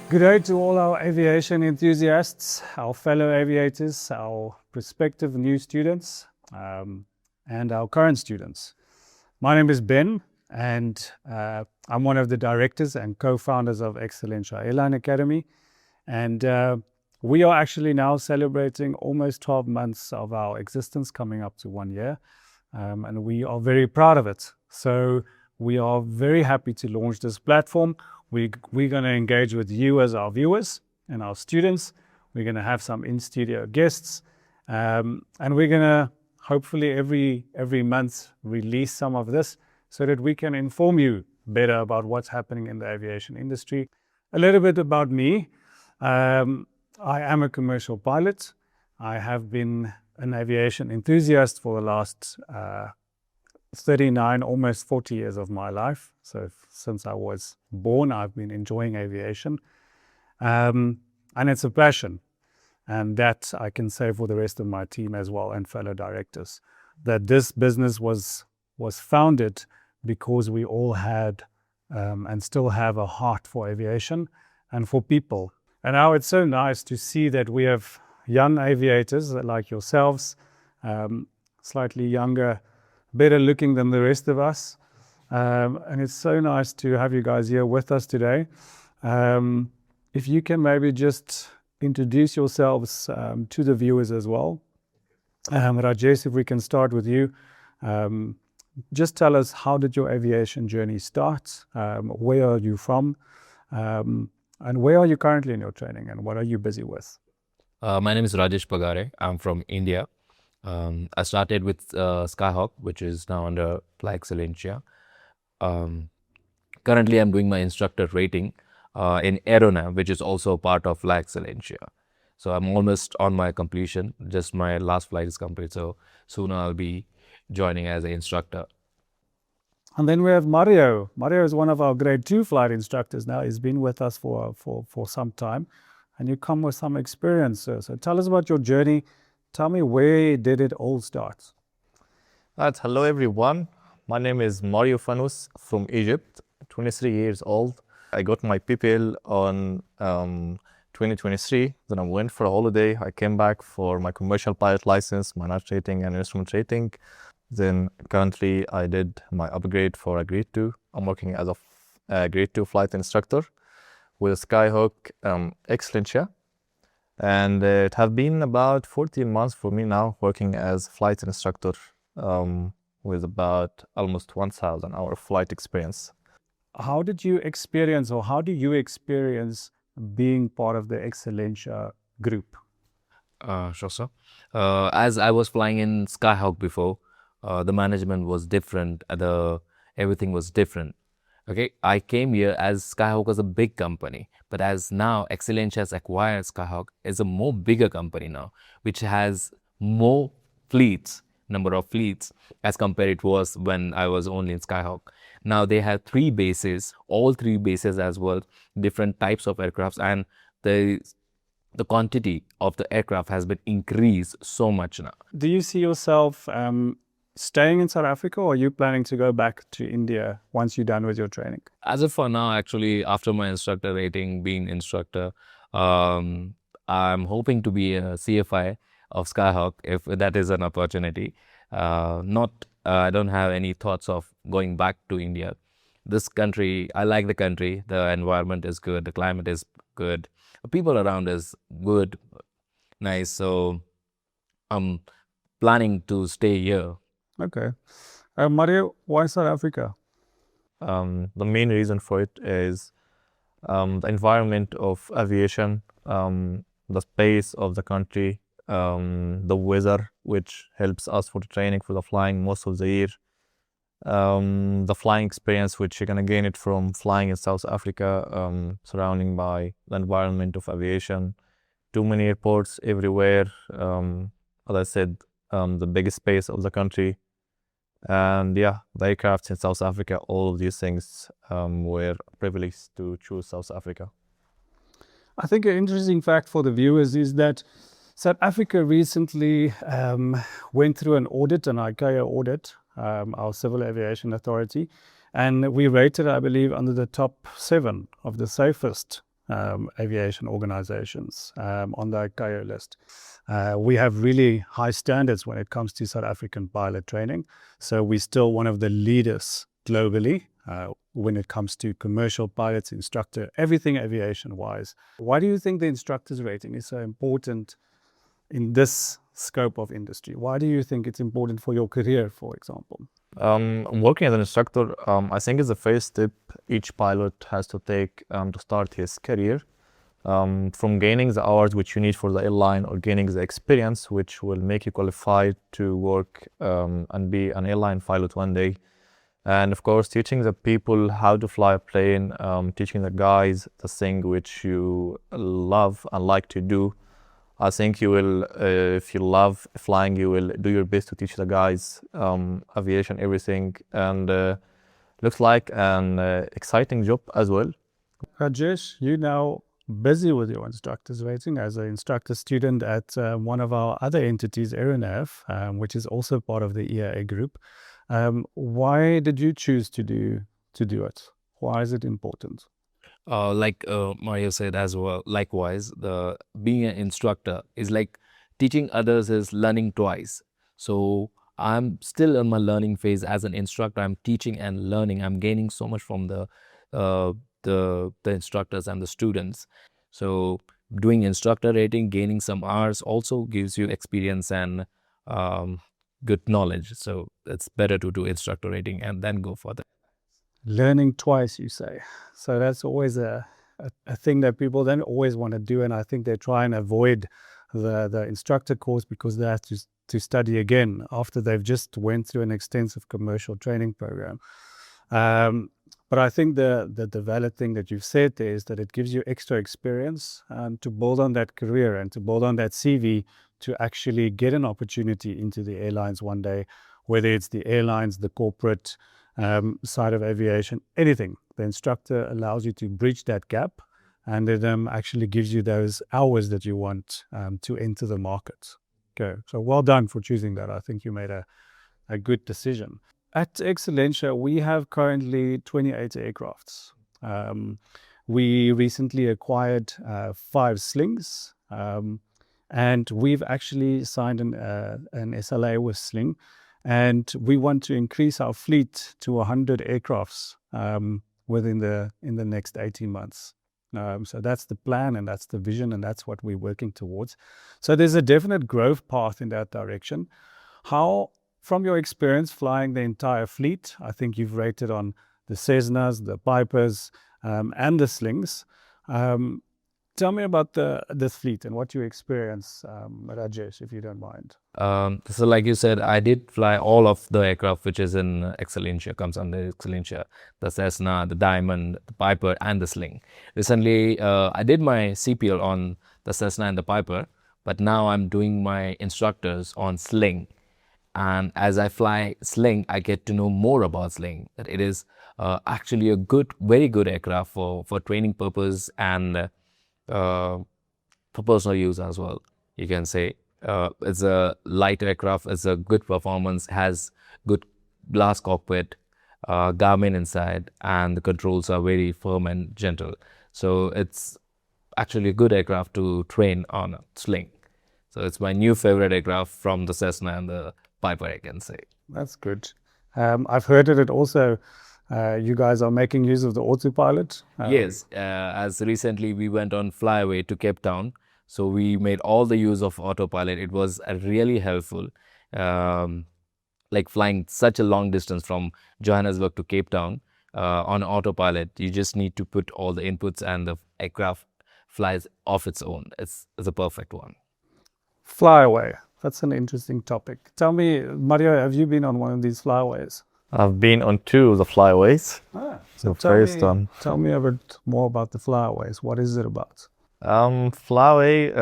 Good day to all our aviation enthusiasts, our fellow aviators, our prospective new students, and our current students. My name is Ben, and I'm one of the directors and co-founders of Excellentia Airline Academy. And we are actually now celebrating almost 12 months of our existence, coming up to 1 year. And we are very proud of it. So we are very happy to launch this platform. We're going to engage with you as our viewers and our students. We're going to have some in-studio guests. And we're going to hopefully every month release some of this so that we can inform you better about what's happening in the aviation industry. A little bit about me. I am a commercial pilot. I have been an aviation enthusiast for the last 39, almost 40 years of my life. So since I was born, I've been enjoying aviation. And it's a passion. And that I can say for the rest of my team as well and fellow directors, that this business was founded because we all had and still have a heart for aviation and for people. And now it's so nice to see that we have young aviators like yourselves, slightly younger, better looking than the rest of us. And it's so nice to have you guys here with us today. If you can maybe just introduce yourselves to the viewers as well. Rajesh, if we can start with you. Just tell us, how did your aviation journey start? Where are you from? And where are you currently in your training? And what are you busy with? My name is Rajesh Pagare. I'm from India. I started with Skyhawk, which is now under Flight Excellentia. Currently, I'm doing my instructor rating in Aeronav, which is also part of Flight Excellentia. So I'm almost on my completion. Just my last flight is complete. So soon I'll be joining as an instructor. And then we have Mario. Mario is one of our grade 2 flight instructors now. He's been with us for some time. And you come with some experience, sir. So tell us about your journey. Tell me, where did it all start? Right. Hello, everyone. My name is Mario Fanous from Egypt, 23 years old. I got my PPL on 2023. Then I went for a holiday. I came back for my commercial pilot license, my night rating and instrument rating. Then currently I did my upgrade for a grade 2. I'm working as a grade 2 flight instructor with Skyhawk Excellentia. And it has been about 14 months for me now working as flight instructor with about almost 1,000 hour flight experience. How did you experience, or how do you experience being part of the Excellentia group? Sure, sir. As I was flying in Skyhawk before, the management was different, everything was different. Okay, I came here as Skyhawk was a big company, but as now Excellentia has acquired Skyhawk, is a more bigger company now, which has more fleets, number of fleets, as compared it was when I was only in Skyhawk. Now they have 3 bases, all 3 bases as well, different types of aircrafts, and the quantity of the aircraft has been increased so much now. Do you see yourself staying in South Africa, or are you planning to go back to India once you're done with your training? As of for now, actually, after my instructor rating, being instructor, I'm hoping to be a CFI of Skyhawk if that is an opportunity. I don't have any thoughts of going back to India. This country, I like the country. The environment is good. The climate is good. The people around is good, nice. So I'm planning to stay here. Okay. Mario, why South Africa? The main reason for it is the environment of aviation, the space of the country, the weather, which helps us for the training, for the flying most of the year, the flying experience, which you're going to gain it from flying in South Africa, surrounding by the environment of aviation, too many airports everywhere, as I said, the biggest space of the country, and yeah, the aircraft in South Africa, all of these things were privileged to choose South Africa. I think an interesting fact for the viewers is that South Africa recently went through an audit, an ICAO audit, our Civil Aviation Authority, and we rated, I believe, under the top 7 of the safest aviation organizations on the ICAO list. We have really high standards when it comes to South African pilot training, so we're still one of the leaders globally when it comes to commercial pilots, instructor, everything aviation-wise. Why do you think the instructor's rating is so important in this scope of industry? Why do you think it's important for your career, for example? Working as an instructor, I think is the first step each pilot has to take to start his career. From gaining the hours which you need for the airline, or gaining the experience which will make you qualified to work and be an airline pilot one day. And of course, teaching the people how to fly a plane, teaching the guys the thing which you love and like to do. I think you will, if you love flying, you will do your best to teach the guys aviation, everything. And looks like an exciting job as well. Rajesh, you now busy with your instructor's rating as an instructor student at one of our other entities, Aeronav, which is also part of the EAA group. Why did you choose to do it? Why is it important? Like Mario said as well, likewise, being an instructor is like teaching others is learning twice. So I'm still in my learning phase as an instructor. I'm teaching and learning. I'm gaining so much from the instructors and the students. So doing instructor rating, gaining some hours also gives you experience and good knowledge. So it's better to do instructor rating and then go for that. Learning twice, you say. So that's always a thing that people then always want to do, and I think they try and avoid the instructor course because they have to study again after they've just went through an extensive commercial training program. But I think the valid thing that you've said there is that it gives you extra experience to build on that career and to build on that CV to actually get an opportunity into the airlines one day, whether it's the airlines, the corporate side of aviation, anything. The instructor allows you to bridge that gap, and it actually gives you those hours that you want to enter the market. Okay, so well done for choosing that. I think you made a good decision. At Excellentia, we have currently 28 aircrafts. We recently acquired 5 Slings, and we've actually signed an SLA with Sling. And we want to increase our fleet to 100 aircrafts in the next 18 months. So that's the plan, and that's the vision, and that's what we're working towards. So there's a definite growth path in that direction. How, from your experience flying the entire fleet, I think you've rated on the Cessnas, the Pipers, and the Slings. Tell me about the fleet and what you experience, Rajesh, if you don't mind. So like you said, I did fly all of the aircraft which is in Excellentia, comes under Excellentia, the Cessna, the Diamond, the Piper, and the Sling. Recently, I did my CPL on the Cessna and the Piper, but now I'm doing my instructors on Sling. And as I fly Sling, I get to know more about Sling, that it is actually a very good aircraft for training purpose and for personal use as well. You can say it's a light aircraft, it's a good performance, has good glass cockpit, Garmin inside, and the controls are very firm and gentle. So it's actually a good aircraft to train on a Sling. So it's my new favorite aircraft from the Cessna and the Piper, I can say. That's good. I've heard that it also you guys are making use of the autopilot. Yes, as recently we went on Flyaway to Cape Town, so we made all the use of autopilot. It was really helpful, like flying such a long distance from Johannesburg to Cape Town on autopilot. You just need to put all the inputs and the aircraft flies off its own. It's a perfect one. Flyaway, that's an interesting topic. Tell me, Mario, have you been on one of these flyaways? I've been on 2 of the Flyaways. So tell me a bit more about the Flyaways. What is it about? Flyaway,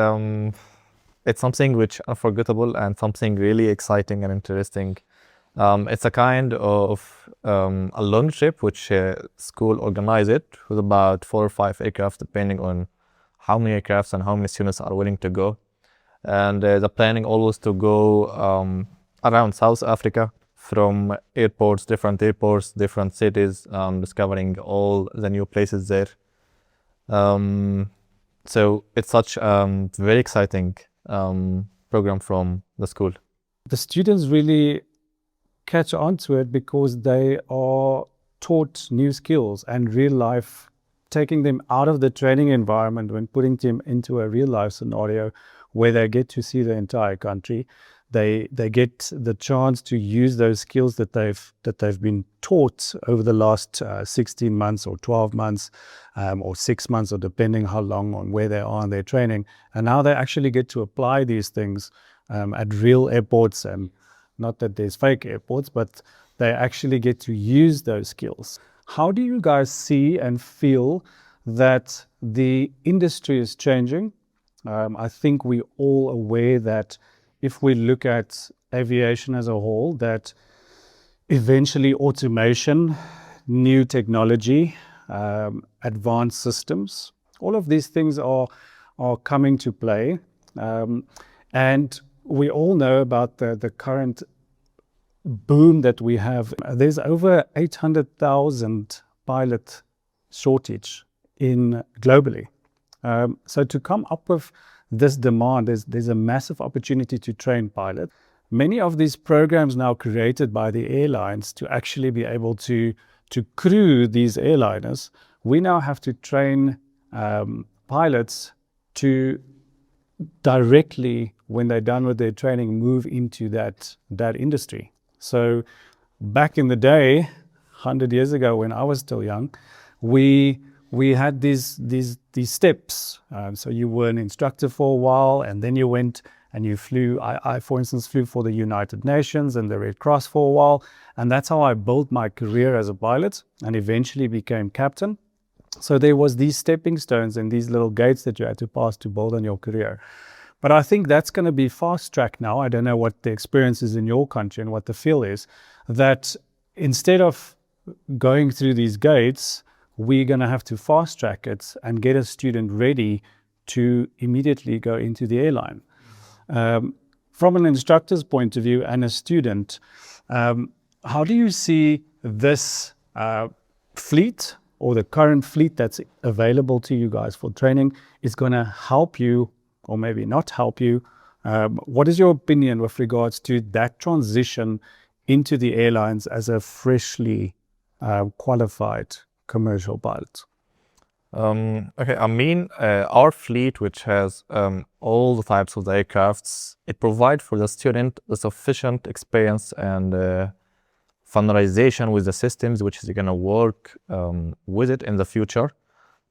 it's something which unforgettable and something really exciting and interesting. It's a kind of a long trip which school organized it with about 4 or 5 aircraft, depending on how many aircrafts and how many students are willing to go. And the planning always to go around South Africa, from different airports, different cities, discovering all the new places there. So it's such very exciting program from the school. The students really catch on to it because they are taught new skills and real life, taking them out of the training environment when putting them into a real life scenario where they get to see the entire country. They get the chance to use those skills that they've been taught over the last 16 months or 12 months or 6 months, or depending how long on where they are in their training. And now they actually get to apply these things at real airports, and not that there's fake airports, but they actually get to use those skills. How do you guys see and feel that the industry is changing? I think we're all aware that if we look at aviation as a whole, that eventually automation, new technology, advanced systems, all of these things are coming to play. And we all know about the current boom that we have. There's over 800,000 pilot shortage globally. So to come up with this demand, there's a massive opportunity to train pilots. Many of these programs now created by the airlines to actually be able to crew these airliners, we now have to train pilots to directly, when they're done with their training, move into that industry. So back in the day, 100 years ago when I was still young, we had these steps. So you were an instructor for a while, and then you went and you flew. I, for instance, flew for the United Nations and the Red Cross for a while. And that's how I built my career as a pilot and eventually became captain. So there was these stepping stones and these little gates that you had to pass to build on your career. But I think that's going to be fast-tracked now. I don't know what the experience is in your country and what the feel is, that instead of going through these gates, we're going to have to fast-track it and get a student ready to immediately go into the airline. From an instructor's point of view and a student, how do you see this fleet, or the current fleet that's available to you guys for training, is going to help you or maybe not help you? What is your opinion with regards to that transition into the airlines as a freshly qualified commercial pilot? Okay, I mean, our fleet, which has all the types of the aircrafts, it provides for the student the sufficient experience and familiarization with the systems, which is going to work with it in the future.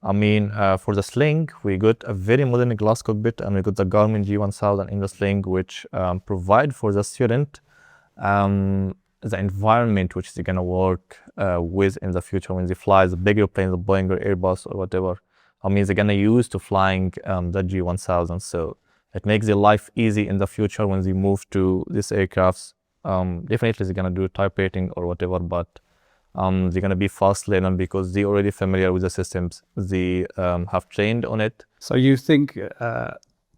I mean, for the Sling, we got a very modern glass cockpit, and we got the Garmin G1000 in the Sling, which provide for the student the environment which is going to work with in the future when they fly the bigger planes, the Boeing or Airbus or whatever. I mean, they're going to use to flying the G1000. So it makes their life easy in the future when they move to these aircrafts. Definitely they're going to do type rating or whatever, but they're going to be fast learner because they're already familiar with the systems. They have trained on it. So you think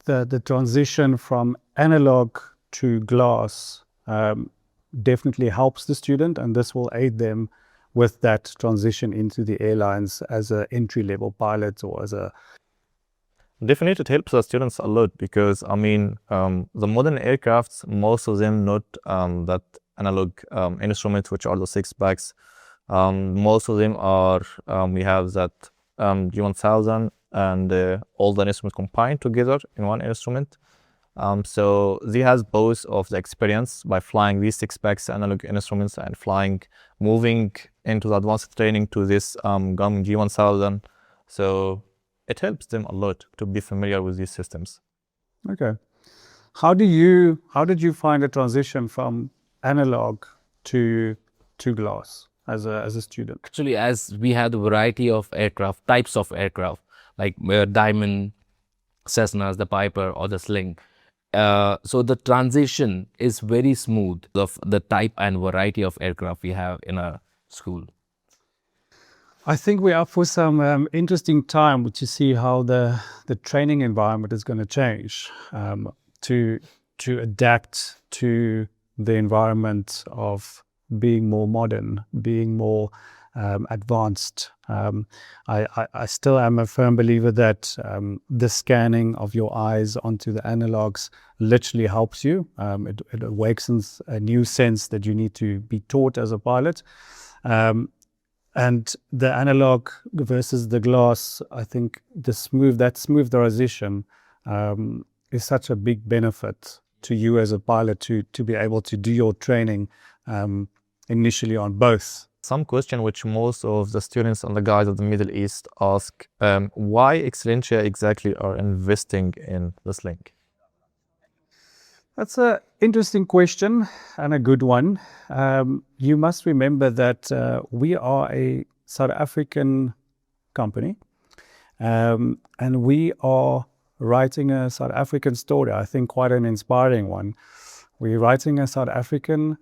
the transition from analog to glass definitely helps the student, and this will aid them with that transition into the airlines as an entry-level pilot or as a... Definitely it helps the students a lot because, I mean, the modern aircrafts, most of them not that analog instruments, which are the 6-packs. Most of them are, we have that G1000 and all the instruments combined together in one instrument. So they has both of the experience by flying these 6-packs analog instruments and moving into the advanced training to this Garmin G1000. So it helps them a lot to be familiar with these systems. Okay. How did you find a transition from analog to glass as a student? Actually, as we had a variety of aircraft, types of aircraft, like Diamond, Cessnas, the Piper, or the Sling. So the transition is very smooth of the type and variety of aircraft we have in our school. I think we're up for some interesting time to see how the training environment is going to change. to adapt to the environment of being more modern, being more advanced. I still am a firm believer that the scanning of your eyes onto the analogs literally helps you. It awakens a new sense that you need to be taught as a pilot. And the analog versus the glass, I think that smooth transition is such a big benefit to you as a pilot to be able to do your training initially on both. Some question which most of the students and the guys of the Middle East ask, why Excellentia exactly are investing in the Sling? That's an interesting question and a good one. You must remember that we are a South African company, and we are writing a South African story, I think quite an inspiring one. We're writing a South African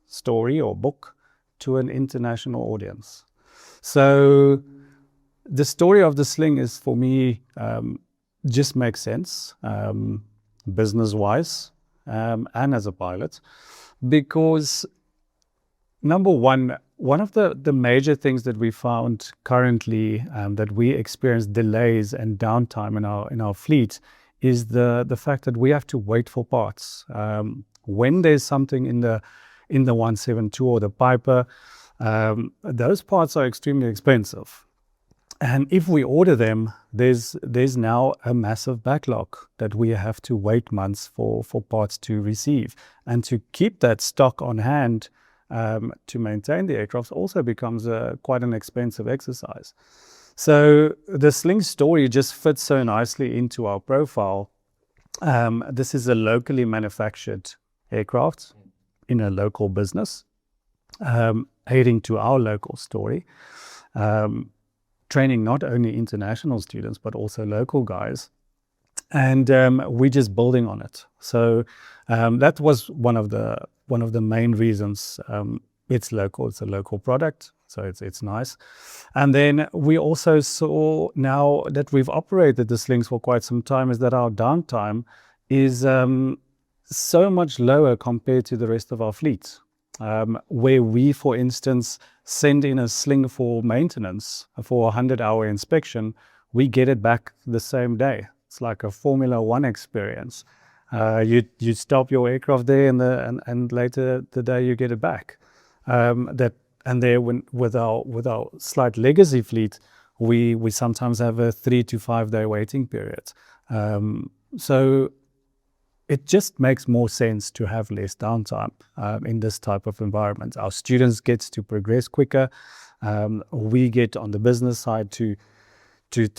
story or book to an international audience. So the story of the Sling is, for me, just makes sense business-wise and as a pilot, because number one of the major things that we found currently that we experience delays and downtime in our fleet is the fact that we have to wait for parts. When there's something in the 172 or the Piper, those parts are extremely expensive. And if we order them, there's now a massive backlog that we have to wait months for parts to receive. And to keep that stock on hand to maintain the aircraft also becomes quite an expensive exercise. So the Sling story just fits so nicely into our profile. This is a locally manufactured aircraft in a local business, aiding to our local story. Training not only international students, but also local guys. And we're just building on it. So that was one of the main reasons. It's local, it's a local product, so it's nice. And then we also saw, now that we've operated the Slings for quite some time, is that our downtime is so much lower compared to the rest of our fleet. Where we, for instance, send in a Sling for maintenance for a 100-hour inspection, we get it back the same day. It's like a Formula One experience. You stop your aircraft there, and later the day you get it back. With our slight legacy fleet, we sometimes have a 3 to 5 day waiting period. So it just makes more sense to have less downtime in this type of environment. Our students get to progress quicker. We get on the business side to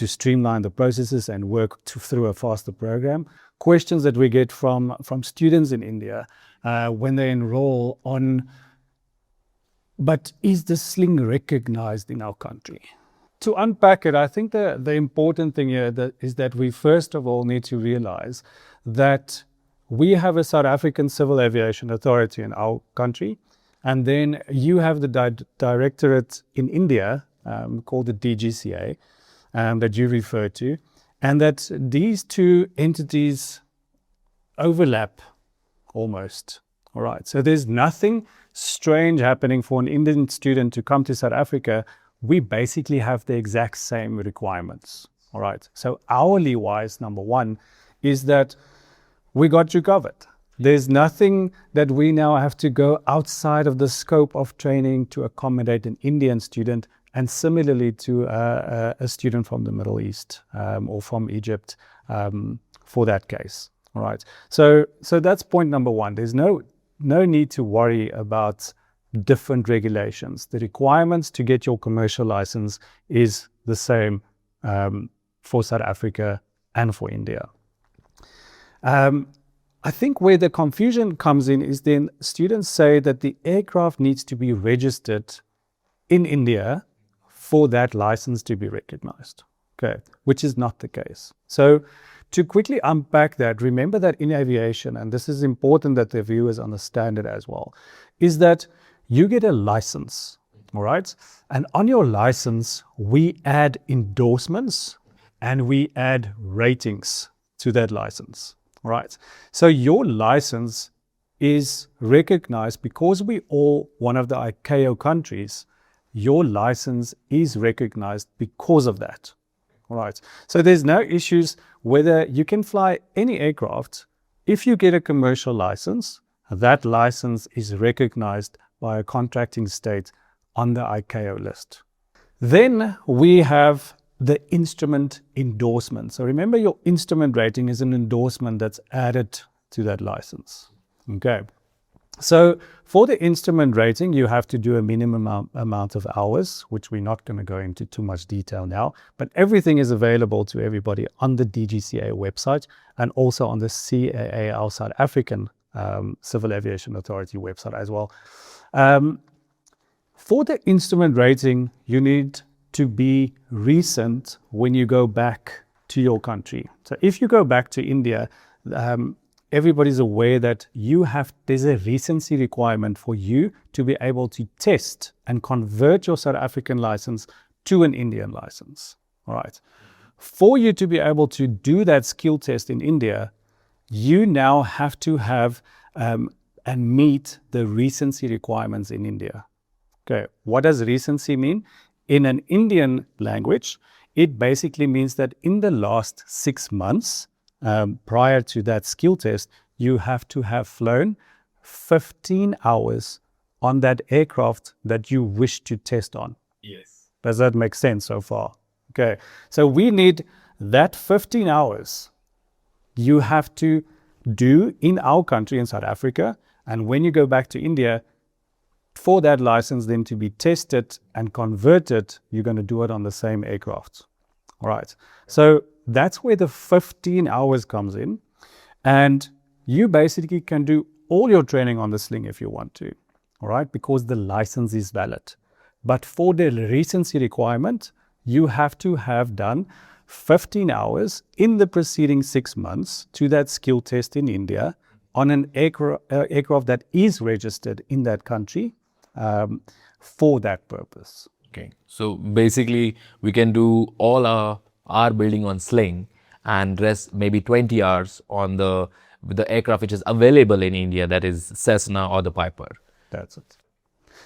streamline the processes and work through a faster program. Questions that we get from students in India when they enroll on, but is the Sling recognized in our country? To unpack it, I think the important thing here is that we first of all need to realize that we have a South African Civil Aviation Authority in our country, and then you have the directorate in India called the DGCA that you refer to, and that these two entities overlap almost. All right, so there's nothing strange happening for an Indian student to come to South Africa. We basically have the exact same requirements. All right, so hourly wise, number one is that we got you covered. There's nothing that we now have to go outside of the scope of training to accommodate an Indian student, and similarly to a student from the Middle East or from Egypt for that case. All right. So that's point number one. There's no need to worry about different regulations. The requirements to get your commercial license is the same for South Africa and for India. I think where the confusion comes in is then students say that the aircraft needs to be registered in India for that license to be recognized, okay, which is not the case. So to quickly unpack that, remember that in aviation, and this is important that the viewers understand it as well, is that you get a license, all right? And on your license, we add endorsements and we add ratings to that license. right? So your license is recognized because we all one of the ICAO countries. Your license is recognized because of that, right? So there's no issues whether you can fly any aircraft. If you get a commercial license, that license is recognized by a contracting state on the ICAO list. Then we have the instrument endorsement. So remember, your instrument rating is an endorsement that's added to that license. Okay. So for the instrument rating, you have to do a minimum amount of hours, which we're not going to go into too much detail now, but everything is available to everybody on the DGCA website and also on the CAA, our South African Civil Aviation Authority website as well. For the instrument rating, you need to be recent when you go back to your country. So if you go back to India, everybody's aware that there's a recency requirement for you to be able to test and convert your South African license to an Indian license. All right. For you to be able to do that skill test in India, you now have to have and meet the recency requirements in India. Okay. What does recency mean? In an Indian language, it basically means that in the last 6 months, prior to that skill test, you have to have flown 15 hours on that aircraft that you wish to test on. Yes. Does that make sense so far? Okay. So we need that 15 hours you have to do in our country, in South Africa. And when you go back to India, for that license then to be tested and converted, you're going to do it on the same aircraft. All right. So that's where the 15 hours comes in. And you basically can do all your training on the Sling if you want to. All right. Because the license is valid. But for the recency requirement, you have to have done 15 hours in the preceding 6 months to that skill test in India on an aircraft that is registered in that country for that purpose. Okay. So basically, we can do all our building on Sling and rest maybe 20 hours on the aircraft which is available in India, that is Cessna or the Piper. That's it.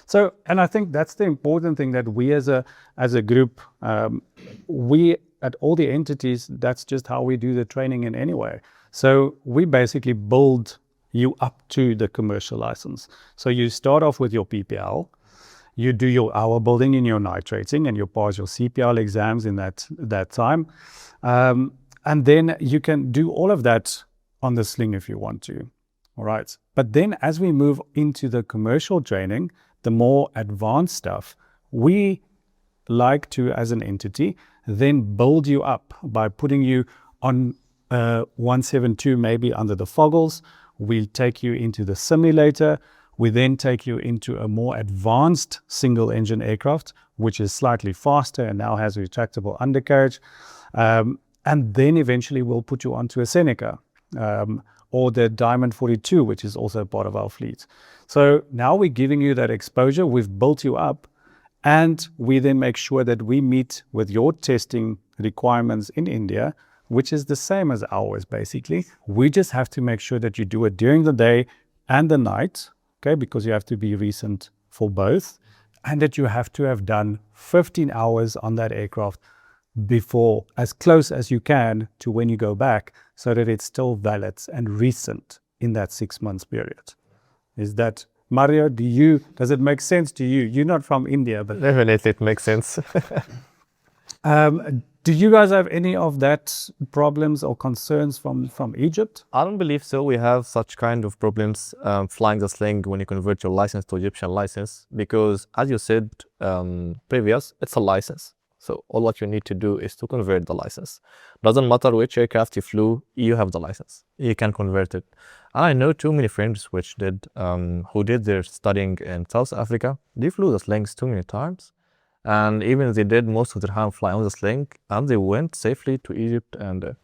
So, and I think that's the important thing, that we as a group, we at all the entities, that's just how we do the training in any way. So we basically build you up to the commercial license. So you start off with your PPL, you do your hour building in your night rating, and you pass your CPL exams in that time. And then you can do all of that on the Sling if you want to. All right. But then as we move into the commercial training, the more advanced stuff, we like to, as an entity, then build you up by putting you on 172, maybe under the foggles. We'll take you into the simulator. We then take you into a more advanced single engine aircraft, which is slightly faster and now has a retractable undercarriage. And then eventually we'll put you onto a Seneca or the Diamond 42, which is also part of our fleet. So now we're giving you that exposure. We've built you up, and we then make sure that we meet with your testing requirements in India, which is the same as ours, basically. We just have to make sure that you do it during the day and the night, okay, because you have to be recent for both, and that you have to have done 15 hours on that aircraft before, as close as you can to when you go back, so that it's still valid and recent in that 6 months period. Is that, Mario, does it make sense to you? You're not from India, but... Definitely it makes sense. Do you guys have any of that problems or concerns from Egypt? I don't believe so. We have such kind of problems flying the Sling when you convert your license to Egyptian license, because as you said previous, it's a license. So all what you need to do is to convert the license. Doesn't matter which aircraft you flew, you have the license. You can convert it. I know too many friends which did who did their studying in South Africa. They flew the Slings too many times. And even they did most of their time fly on the Sling, and they went safely to Egypt and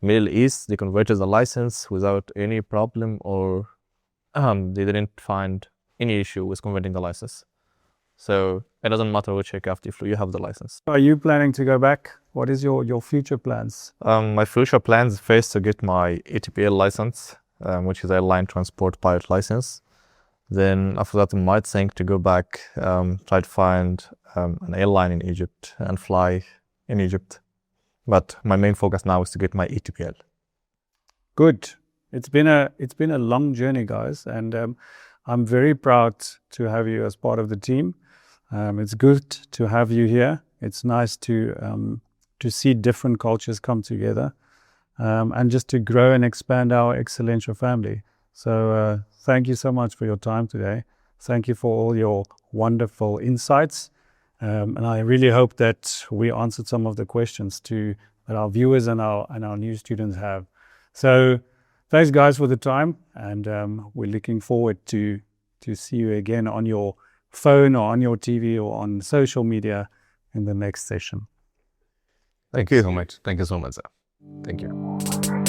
Middle East. They converted the license without any problem, or they didn't find any issue with converting the license. So It doesn't matter which aircraft you flew, you have the license. Are you planning to go back? What is your future plans? My future plans is first to get my ATPL license, which is Airline Transport Pilot License. Then after that, I might think to go back, try to find an airline in Egypt and fly in Egypt. But my main focus now is to get my ATPL. Good. It's been a long journey, guys, and I'm very proud to have you as part of the team. It's good to have you here. It's nice to see different cultures come together, and just to grow and expand our Excellentia family. So thank you so much for your time today. Thank you for all your wonderful insights. And I really hope that we answered some of the questions that our viewers and our new students have. So thanks, guys, for the time, and we're looking forward to see you again on your phone or on your TV or on social media in the next session. Thank you so much. Thank you so much, sir. Thank you.